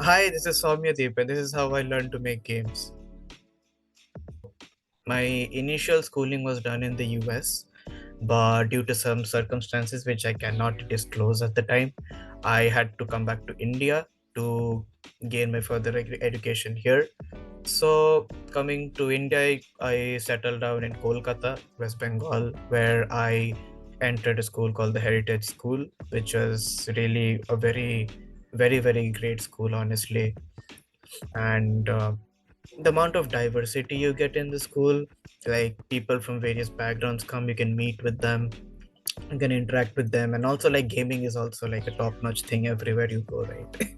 Hi, this is Soumyadip, and this is how I learned to make games. My initial schooling was done in the US, but due to some circumstances which I cannot disclose at the time, I had to come back to India to gain my further education here. So, coming to India, I settled down in Kolkata, West Bengal, where I entered a school called the Heritage School, which was really a very great school, honestly. And the amount of diversity you get in the school, like people from various backgrounds come, you can meet with them, you can interact with them, and also like gaming is also like a top-notch thing everywhere you go, right?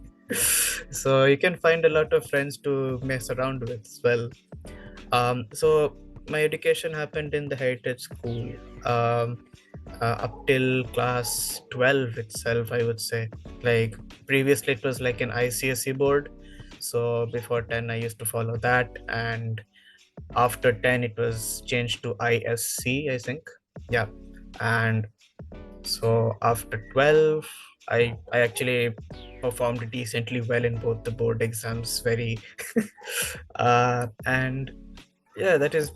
So you can find a lot of friends to mess around with as well. So my education happened in the Heritage School, um, up till class 12 itself, I would say. Like previously it was like an ICSE board, so before 10 I used to follow that, and after 10 it was changed to ISC, I think. Yeah. And so after 12, I actually performed decently well in both the board exams, very and yeah, that is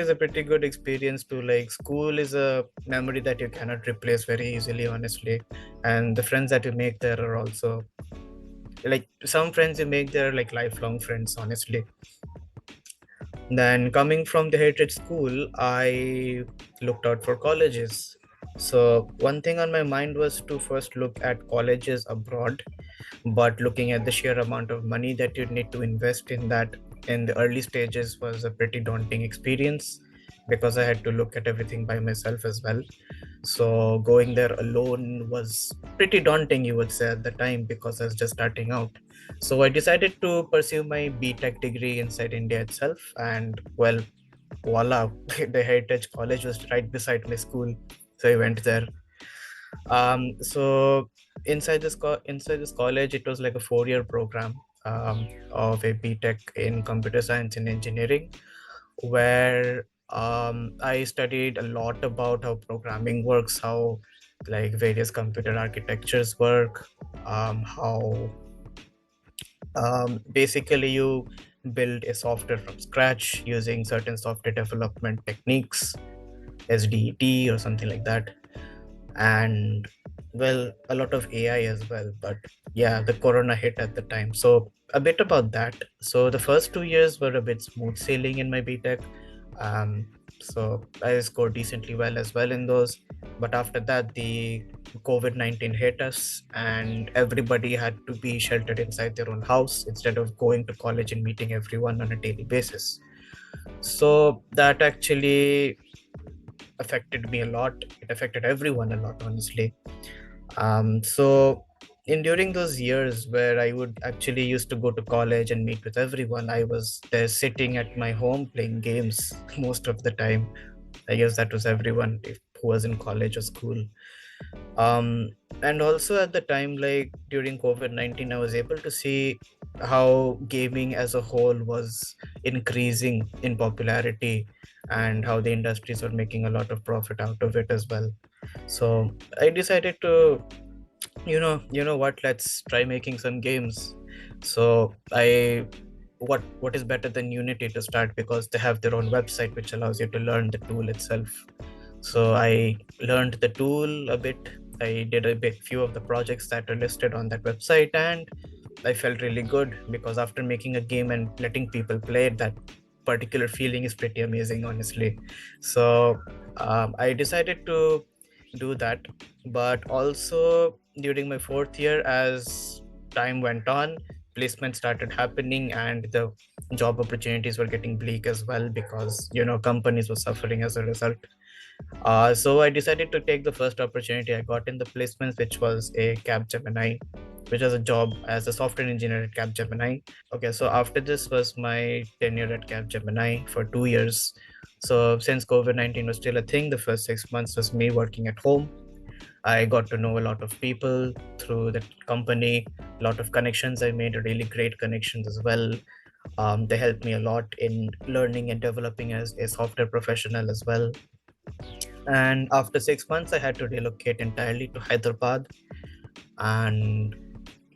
a pretty good experience too. Like school is a memory that you cannot replace very easily, honestly. And the friends that you make there are also like some friends you make there are like lifelong friends, honestly. Then coming from the heritage school, I looked out for colleges. So one thing on my mind was to first look at colleges abroad, but looking at the sheer amount of money that you'd need to invest in that in the early stages was a pretty daunting experience, because I had to look at everything by myself as well. So going there alone was pretty daunting, you would say, at the time, because I was just starting out. So I decided to pursue my BTech degree inside India itself, and well, voila, the Heritage College was right beside my school, so I went there. So inside this college, it was like a 4-year program, of a BTech in computer science and engineering, where I studied a lot about how programming works, how like various computer architectures work, how basically you build a software from scratch using certain software development techniques, SDET or something like that, and well, a lot of AI as well. But yeah, the corona hit at the time, so a bit about that. So the first 2 years were a bit smooth sailing in my BTech. um, so I scored decently well as well in those, but after that the COVID-19 hit us, and everybody had to be sheltered inside their own house instead of going to college and meeting everyone on a daily basis. So that actually affected me a lot. It affected everyone a lot, honestly. So in during those years where I would actually used to go to college and meet with everyone, I was there sitting at my home playing games most of the time. I guess that was everyone who was in college or school. um and also at the time, like during COVID-19, I was able to see how gaming as a whole was increasing in popularity, and how the industries were making a lot of profit out of it as well. So I decided to, you know what, let's try making some games. So I what is better than Unity to start, because they have their own website which allows you to learn the tool itself. So I learned the tool a bit. I did a bit few of the projects that are listed on that website, and I felt really good, because after making a game and letting people play it, that particular feeling is pretty amazing, honestly. So I decided to do that. But also during my fourth year, as time went on, placements started happening, and the job opportunities were getting bleak as well, because companies were suffering as a result. So I decided to take the first opportunity I got in the placements, which was a Capgemini, which was a job as a software engineer at Capgemini. Okay, so after this was my tenure at Capgemini for 2 years. So since COVID-19 was still a thing, the first 6 months was me working at home. I got to know a lot of people through the company, a lot of connections. I made really great connections as well. They helped me a lot in learning and developing as a software professional as well. And after 6 months, I had to relocate entirely to Hyderabad. And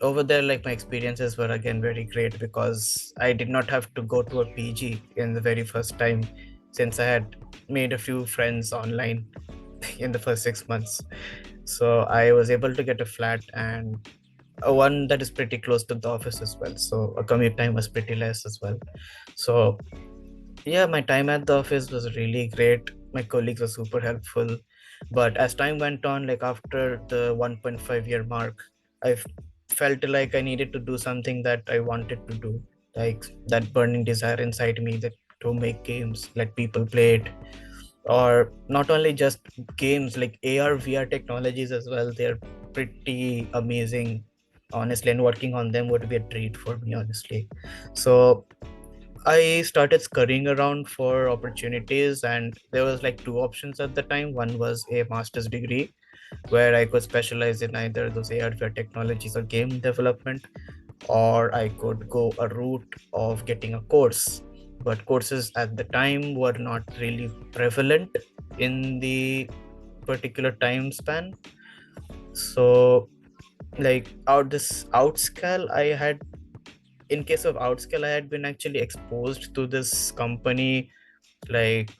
over there, like my experiences were again very great because I did not have to go to a PG in the very first time, since I had made a few friends online in the first 6 months. So I was able to get a flat, and a one that is pretty close to the office as well. So a commute time was pretty less as well. So yeah, my time at the office was really great. My colleagues were super helpful. But as time went on, like after the 1.5 year mark, felt like I needed to do something that I wanted to do, like that burning desire inside me that to make games, let people play it, or not only just games, like AR, VR technologies as well. They're pretty amazing, honestly, and working on them would be a treat for me, honestly. So I started scurrying around for opportunities, and there was like two options at the time. One was a master's degree, where I could specialize in either those AR technologies or game development, or I could go a route of getting a course. But courses at the time were not really prevalent in the particular time span. So, like Outscal, I had in case of Outscale, I had been actually exposed to this company like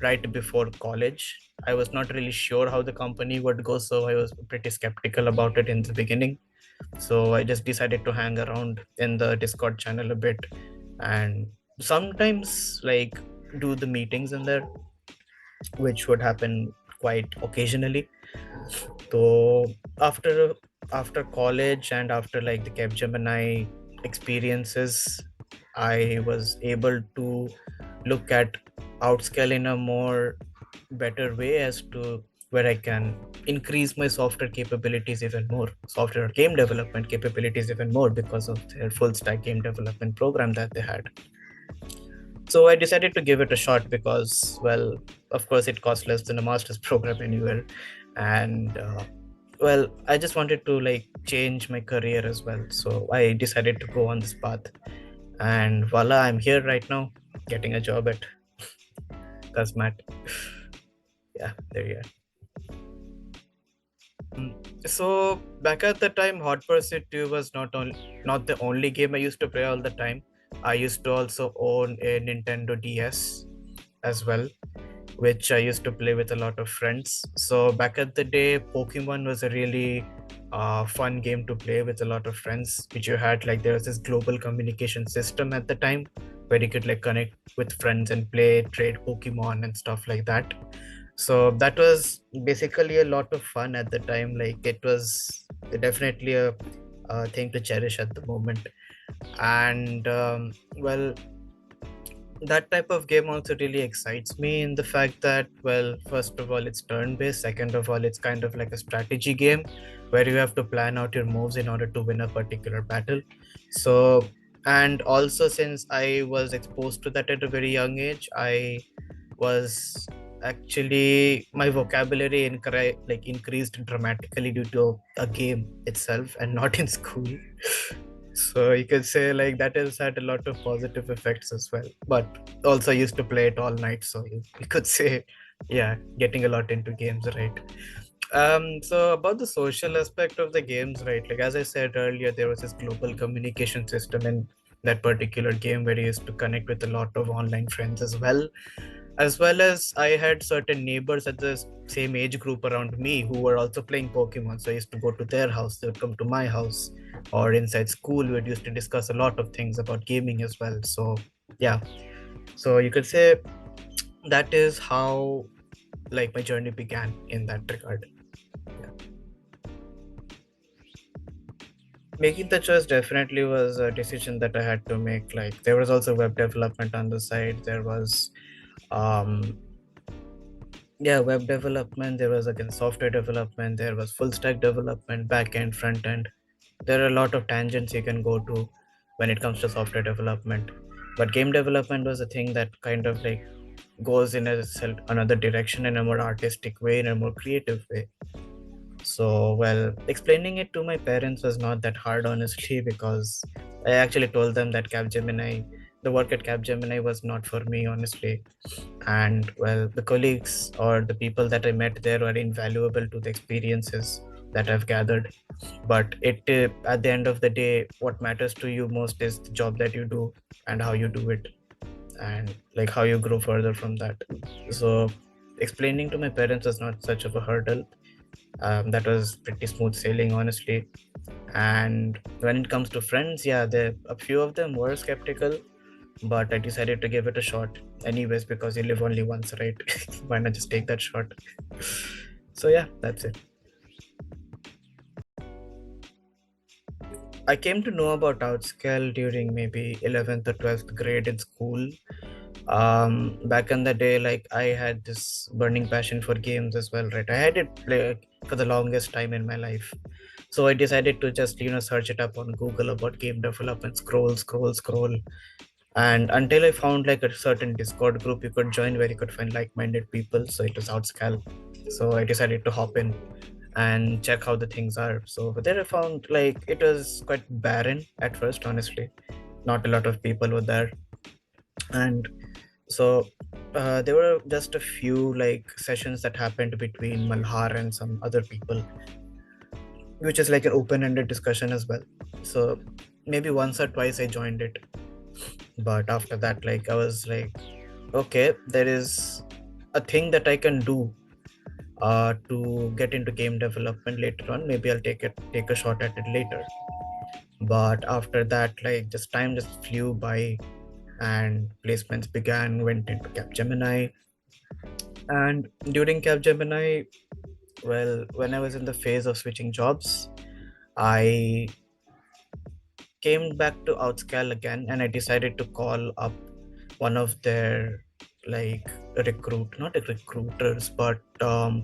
right before college. I was not really sure how the company would go, so I was pretty skeptical about it in the beginning. So I just decided to hang around in the Discord channel a bit, and sometimes like do the meetings in there, which would happen quite occasionally. So after after college and after like the Capgemini experiences, I was able to look at Outscale in a more better way as to where I can increase my software capabilities even more, software game development capabilities even more because of their full stack game development program that they had. So I decided to give it a shot because, well, of course, it costs less than a master's program anywhere, and well, I just wanted to like change my career as well. So I decided to go on this path, and voila, I'm here right now, getting a job at Kazmat. Yeah, there you are. So back at the time, Hot Pursuit 2 was not the only game I used to play all the time. I used to also own a Nintendo DS as well, which I used to play with a lot of friends. So back at the day, Pokemon was a really fun game to play with a lot of friends, which you had like there was this global communication system at the time where you could like connect with friends and play, trade Pokemon and stuff like that. So that was basically a lot of fun at the time. Like it was definitely a thing to cherish at the moment. And well, that type of game also really excites me in the fact that, well, first of all, it's turn based. Second of all, it's kind of like a strategy game where you have to plan out your moves in order to win a particular battle. So, and also since I was exposed to that at a very young age, I was actually my vocabulary increased dramatically due to a game itself and not in school. So you could say like that has had a lot of positive effects as well, but also I used to play it all night, so you could say, yeah, getting a lot into games, right? So about the social aspect of the games, right, like as I said earlier, there was this global communication system in that particular game where you used to connect with a lot of online friends as well as I had certain neighbors at the same age group around me who were also playing Pokemon. So I used to go to their house, they would come to my house, or inside school, we used to discuss a lot of things about gaming as well. So yeah, so you could say that is how like my journey began in that regard. Yeah. Making the choice definitely was a decision that I had to make. Like there was also web development on the side. There was um yeah, web development, there was again software development, there was full stack development, back end, front end. There are a lot of tangents you can go to when it comes to software development. But game development was a thing that kind of like goes in another direction in a more artistic way, in a more creative way. So, well, explaining it to my parents was not that hard, honestly, because I actually told them that the work at Capgemini was not for me, honestly. And well, the colleagues or the people that I met there were invaluable to the experiences that I've gathered. But it at the end of the day, what matters to you most is the job that you do and how you do it, and like how you grow further from that. So explaining to my parents was not such of a hurdle. That was pretty smooth sailing, honestly. And when it comes to friends, yeah, there a few of them were skeptical, but I decided to give it a shot anyways, because you live only once, right? Why not just take that shot? So yeah, that's it. I came to know about Outscal during maybe 11th or 12th grade in school. Back in the day, like I had this burning passion for games as well, right? I had it like for the longest time in my life. So I decided to just, search it up on Google about game development, scroll. And until I found like a certain Discord group you could join where you could find like-minded people. So it was Outscal. So I decided to hop in and check how the things are. So there I found like it was quite barren at first, honestly. Not a lot of people were there. And so there were just a few like sessions that happened between Malhar and some other people, which is like an open-ended discussion as well. So maybe once or twice I joined it, but after that, like I was like, okay, there is a thing that I can do to get into game development later on. Maybe I'll take a shot at it later. But after that, like just time just flew by, and placements began, went into Capgemini. And during Capgemini, well, when I was in the phase of switching jobs, I came back to Outscal again, and I decided to call up one of their like not recruiters, but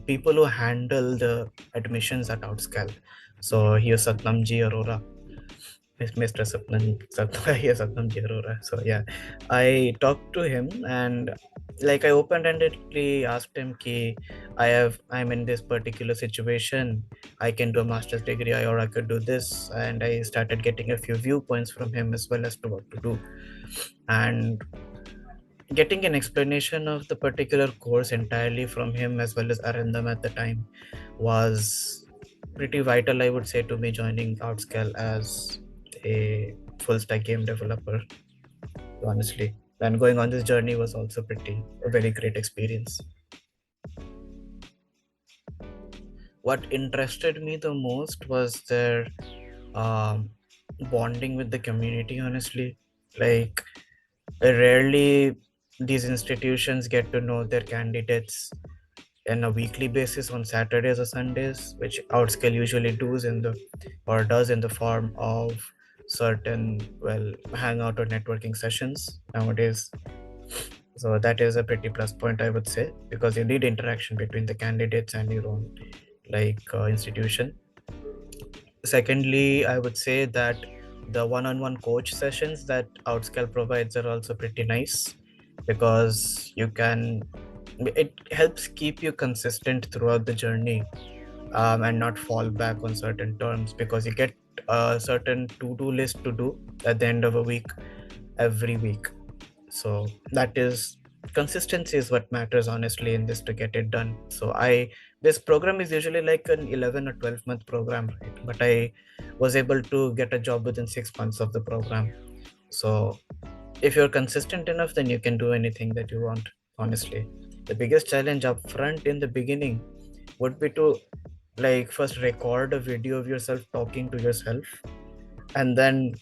people who handle the admissions at Outscal. So here's Satnamji Arora, Mr. Here's Satnamji Arora. So yeah, I talked to him, and like I open-endedly asked him ki I'm in this particular situation. I can do a master's degree, or I could do this. And I started getting a few viewpoints from him as well as to what to do. And getting an explanation of the particular course entirely from him as well as Arindam at the time was pretty vital, I would say, to me joining Outscal as a full stack game developer, honestly. And going on this journey was also a very great experience. What interested me the most was their um, bonding with the community, honestly. Like, rarely these institutions get to know their candidates on a weekly basis on Saturdays or Sundays, which Outscale usually does in the form of certain hangout or networking sessions nowadays. So that is a pretty plus point, I would say, because you need interaction between the candidates and your own institution. Secondly, I would say that the one-on-one coach sessions that Outscale provides are also pretty nice, because it helps keep you consistent throughout the journey, and not fall back on certain terms, because you get a certain to-do list to do at the end of a week every week. So that is consistency is what matters, honestly, in this to get it done. So I this program is usually like an 11 or 12-month program, right? But I was able to get a job within 6 months of the program. So if you're consistent enough, then you can do anything that you want, honestly. The biggest challenge up front in the beginning would be to first record a video of yourself talking to yourself, and then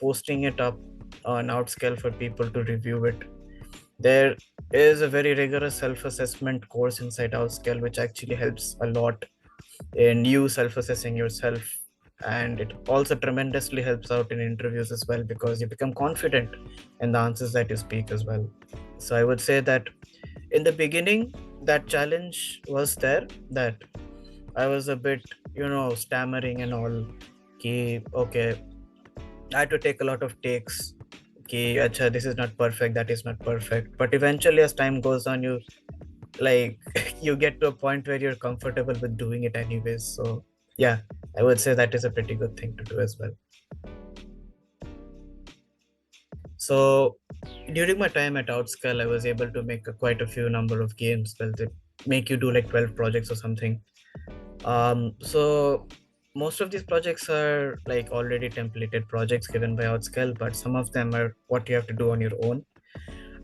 posting it up on Outscale for people to review it. There is a very rigorous self-assessment course inside Outscale, which actually helps a lot in you self-assessing yourself. And it also tremendously helps out in interviews as well, because you become confident in the answers that you speak as well. So I would say that in the beginning, that challenge was there, that I was a bit, stammering and all. Okay, I had to take a lot of takes. Acha, this is not perfect, that is not perfect. But eventually, as time goes on, you like you get to a point where you're comfortable with doing it anyways. So yeah, I would say that is a pretty good thing to do as well. So during my time at Outscale, I was able to make quite a few number of games. Well, they make you do like 12 projects or something. So most of these projects are like already templated projects given by Outscal, but some of them are what you have to do on your own.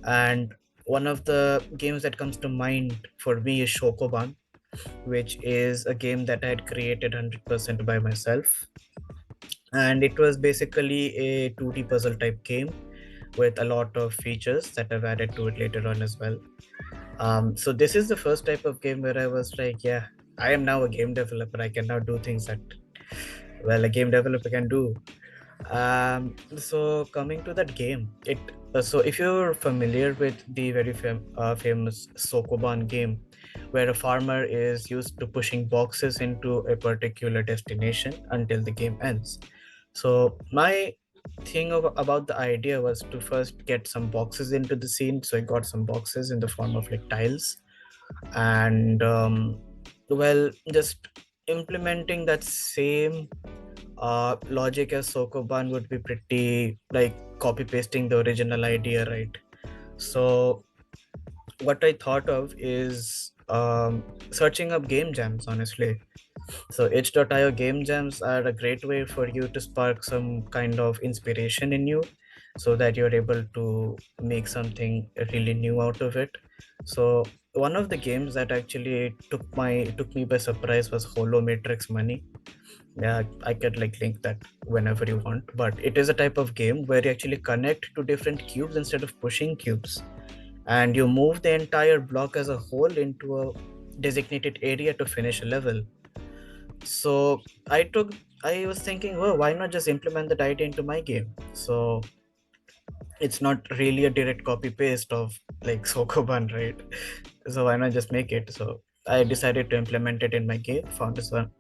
And one of the games that comes to mind for me is Shokoban, which is a game that I had created 100% by myself. And it was basically a 2D puzzle type game with a lot of features that I've added to it later on as well. So this is the first type of game where I was like, yeah, I am now a game developer. I can now do things that, well, a game developer can do. So coming to that game, so if you're familiar with the very famous Sokoban game, where a farmer is used to pushing boxes into a particular destination until the game ends. So my thing about the idea was to first get some boxes into the scene. So I got some boxes in the form of like tiles, and well, just implementing that same logic as Sokoban would be pretty like copy pasting the original idea, right? So what I thought of is searching up game jams, honestly. So itch.io game jams are a great way for you to spark some kind of inspiration in you so that you're able to make something really new out of it. So one of the games that actually took me by surprise was Holo Matrix Money. Yeah, I could like link that whenever you want, but it is a type of game where you actually connect to different cubes instead of pushing cubes, and you move the entire block as a whole into a designated area to finish a level. So I was thinking, well, why not just implement that idea into my game? So it's not really a direct copy paste of like Sokoban, right? So why not just make it? So I decided to implement it in my game. Found this one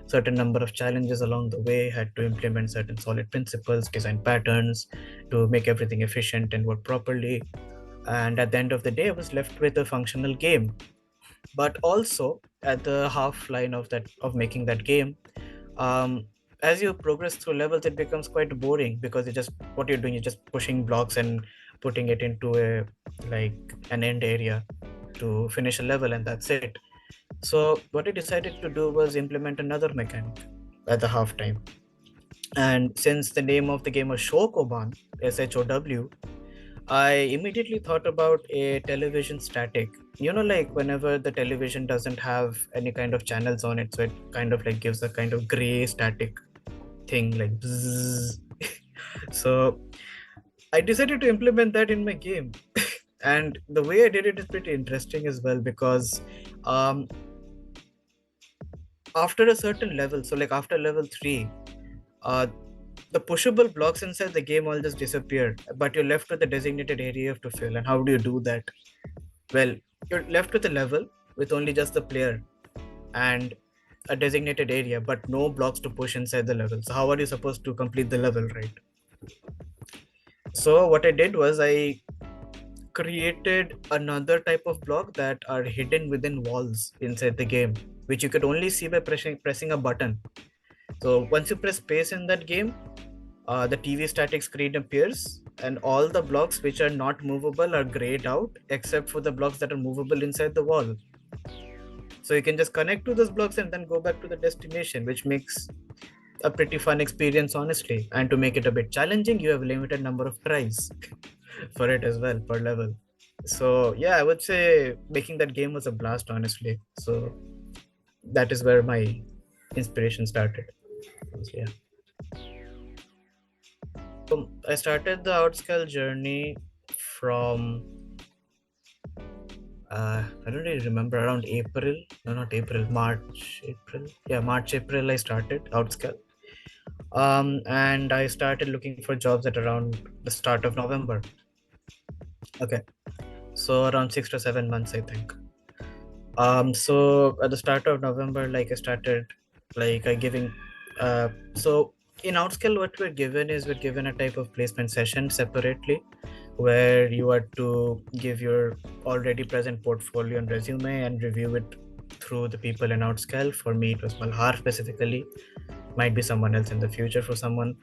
certain number of challenges along the way, had to implement certain solid principles, design patterns to make everything efficient and work properly. And at the end of the day, I was left with a functional game. But also at the half line of making that game, um, as you progress through levels, it becomes quite boring because you just what you're doing, you're just pushing blocks and putting it into a like an end area to finish a level, and that's it. So what I decided to do was implement another mechanic at the halftime. And since the name of the game was Shokoban, SHOW, I immediately thought about a television static. You know, like whenever the television doesn't have any kind of channels on it, so it kind of like gives a kind of gray static thing, like bzzz. So I decided to implement that in my game. And the way I did it is pretty interesting as well because um, after a certain level, so like after level 3, uh, the pushable blocks inside the game all just disappear, but you're left with a designated area to fill. And how do you do that? Well, you're left with a level with only just the player and a designated area, but no blocks to push inside the level. So how are you supposed to complete the level, right? So what I did was I created another type of block that are hidden within walls inside the game, which you could only see by pressing a button. So once you press space in that game, the TV static screen appears, and all the blocks which are not movable are grayed out, except for the blocks that are movable inside the wall. So you can just connect to those blocks and then go back to the destination, which makes a pretty fun experience, honestly. And to make it a bit challenging, you have a limited number of tries for it as well per level. So yeah, I would say making that game was a blast, honestly. So that is where my inspiration started. So, yeah. I started the Outscal journey from I don't really remember, around April. No, not April, March, April. Yeah, March, April I started Outscal. And I started looking for jobs at around the start of November. Okay. So around 6 to 7 months, I think. So at the start of November, like I started like I giving so in Outscale, what we're given a type of placement session separately where you are to give your already present portfolio and resume and review it through the people in Outscale. For me, it was Malhar specifically. Might be someone else in the future for someone,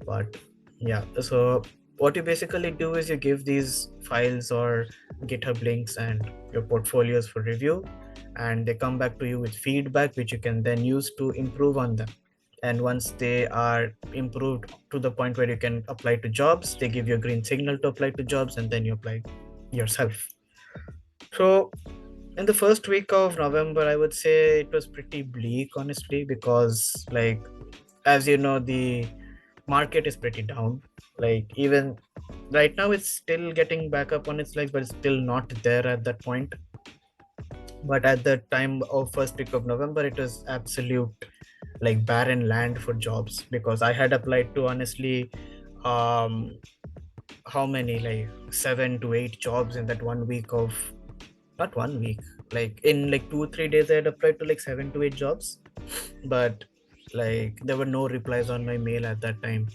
but yeah. So what you basically do is you give these files or GitHub links and your portfolios for review, and they come back to you with feedback which you can then use to improve on them. And once they are improved to the point where you can apply to jobs, they give you a green signal to apply to jobs, and then you apply yourself. So in the first week of November, I would say it was pretty bleak, honestly, because, like, as you know, the market is pretty down. Like, even right now, it's still getting back up on its legs, but it's still not there at that point. But at the time of first week of November, it was absolute, like, barren land for jobs, because I had applied to, honestly, um how many, like, 7 to 8 jobs in that 1 week of, not 1 week, like in like 2 3 days I had applied to like 7 to 8 jobs. But, like, there were no replies on my mail at that time.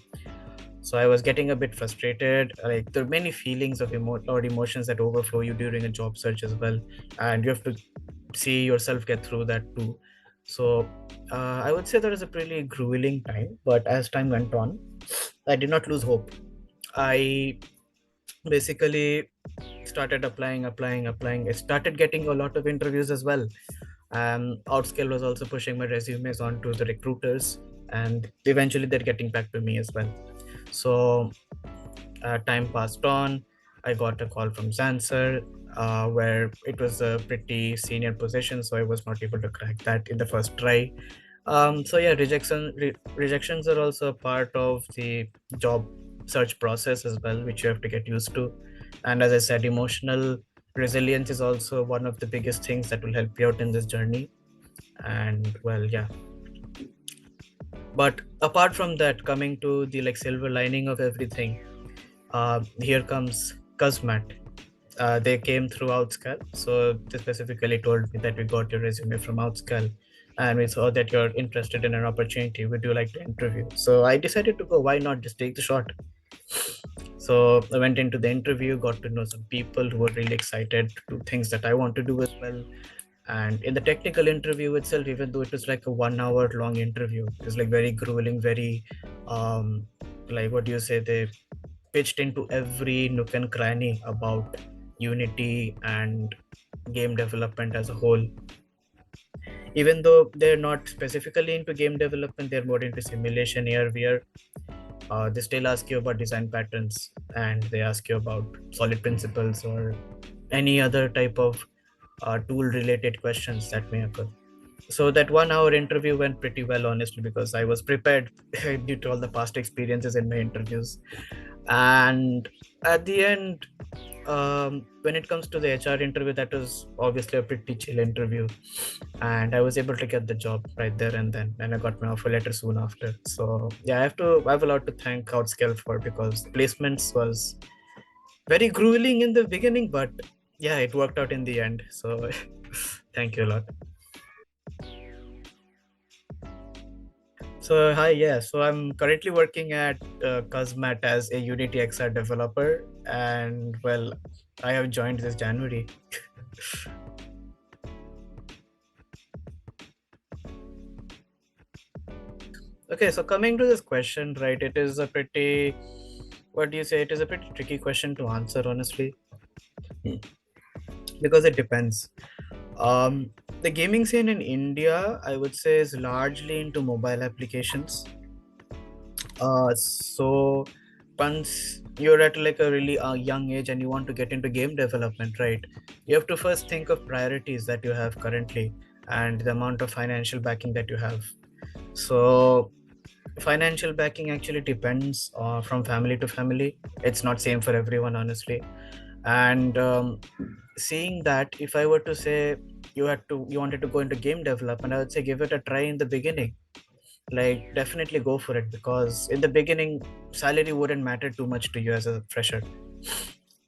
So I was getting a bit frustrated. Like, there are many feelings of emotions that overflow you during a job search as well, and you have to see yourself get through that too. So I would say that was a pretty grueling time, but as time went on, I did not lose hope. I basically started applying. I started getting a lot of interviews as well. Outscal was also pushing my resumes onto the recruiters, and eventually they're getting back to me as well. So time passed on. I got a call from Zanser, where it was a pretty senior position, so I was not able to crack that in the first try. So yeah, rejections are also a part of the job search process as well, which you have to get used to. And as I said, emotional resilience is also one of the biggest things that will help you out in this journey. And, well, yeah. But apart from that, coming to the, like, silver lining of everything, here comes Kazmat. They came through Outscal. So they specifically told me that we got your resume from Outscal, and we saw that you're interested in an opportunity. Would you like to interview? So I decided to go. Why not just take the shot? So I went into the interview, got to know some people who were really excited to do things that I want to do as well. And in the technical interview itself, even though it was like a 1 hour long interview, it was like very grueling, very, like, what do you say? They pitched into every nook and cranny about Unity and game development as a whole. Even though they're not specifically into game development, they're more into simulation, AR, VR. They still ask you about design patterns, and they ask you about solid principles or any other type of tool related questions that may occur. So that 1 hour interview went pretty well, honestly, because I was prepared due to all the past experiences in my interviews. And at the end, when it comes to the HR interview, that was obviously a pretty chill interview, and I was able to get the job right there and then, and I got my offer letter soon after. So yeah, I have a lot to thank Outscale for, because placements was very grueling in the beginning, but yeah, it worked out in the end. So thank you a lot. So hi, yeah. So I'm currently working at Kazmat as a Unity XR developer, and, well, I have joined this January. Okay, so coming to this question, right? It is a pretty, what do you say? It is a pretty tricky question to answer, honestly, because it depends. Um, the gaming scene in India, I would say, is largely into mobile applications. So once you're at like a really young age and you want to get into game development, right? You have to first think of priorities that you have currently and the amount of financial backing that you have. So financial backing actually depends from family to family. It's not same for everyone, honestly. And seeing that, if I were to say you wanted to go into game development, I would say give it a try in the beginning. Like, definitely go for it, because in the beginning salary wouldn't matter too much to you as a fresher.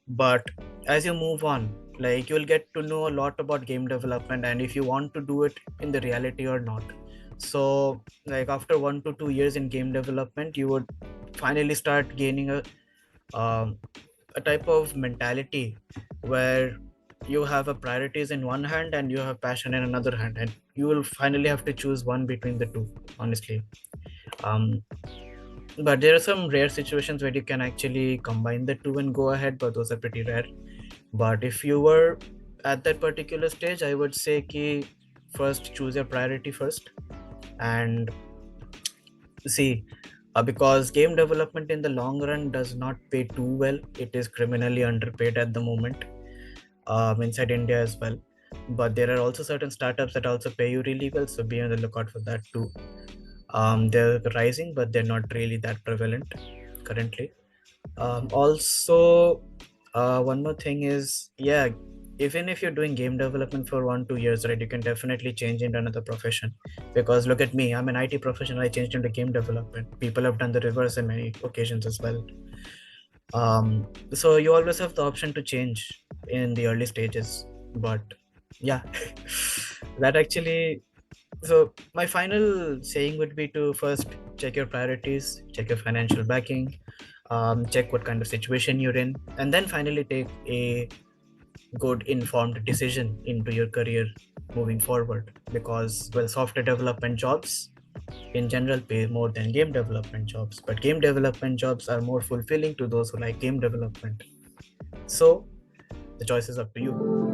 But as you move on, like, you'll get to know a lot about game development and if you want to do it in the reality or not. So, like, after 1 to 2 years in game development, you would finally start gaining um, a type of mentality where you have a priorities in one hand and you have passion in another hand, and you will finally have to choose one between the two, honestly. um, but there are some rare situations where you can actually combine the two and go ahead, but those are pretty rare. But if you were at that particular stage, I would say ki first choose your priority first, and see, because game development in the long run does not pay too well. It is criminally underpaid at the moment, inside India as well. But there are also certain startups that also pay you really well, so be on the lookout for that too. They're rising, but they're not really that prevalent currently. Also, one more thing is, yeah, even if you're doing game development for 1 2 years, right, you can definitely change into another profession. Because look at me, I'm an IT professional. I changed into game development. People have done the reverse in many occasions as well. So you always have the option to change in the early stages. But yeah, that actually. So my final saying would be to first check your priorities, check your financial backing, check what kind of situation you're in, and then finally take a good informed decision into your career moving forward. Because, well, software development jobs in general pay more than game development jobs, but game development jobs are more fulfilling to those who like game development. So the choice is up to you.